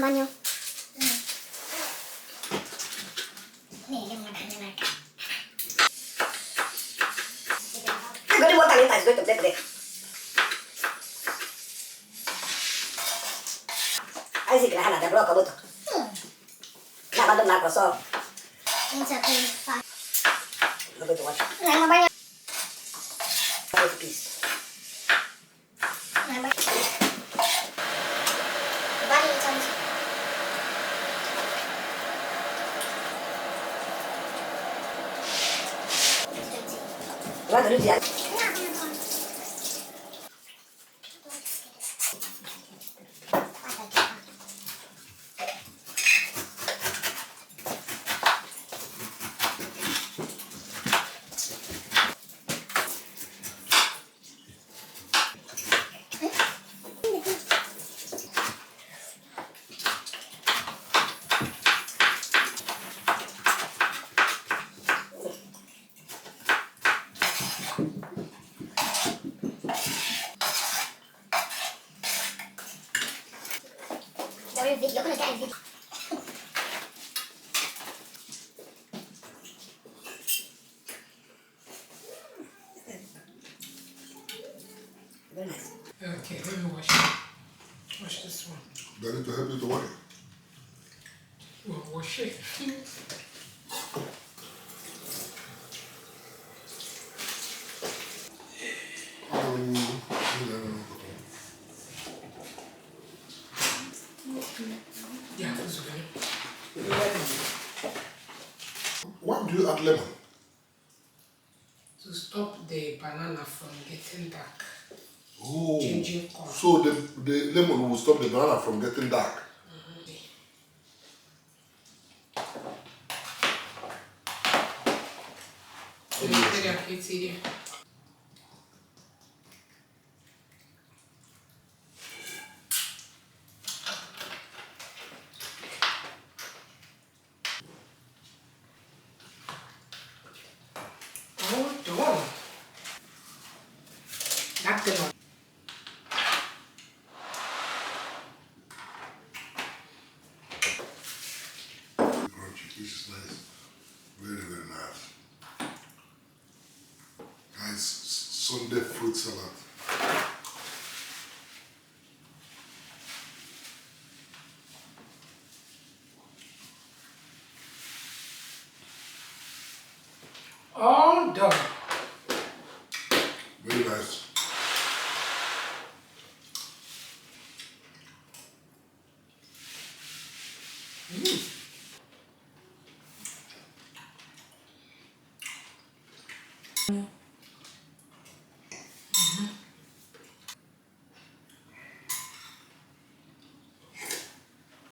bagno. Gue mau tanya tas gue tuh deh. Ayo sih kena ada blok kamu tuh. Nah, bantu nak kosong. Ini satu pak. Lebih tua. Nama banyak. Satu piece. Nama. Banyak sama. Gua dulu dia. Dari video kan ada video. Very nice. Okay, let me wash it. Wash this one. Do I need to help you to wash it? Well, wash it. Yeah, this is good. Why do you add lemon? To stop the banana from getting dark. Oh, Changing color. so the lemon will stop the banana from getting dark. It's here. Hold on. That's the one. Crunchy, this is nice. Very, very nice. Nice Sunday fruit salad. All done. Very nice.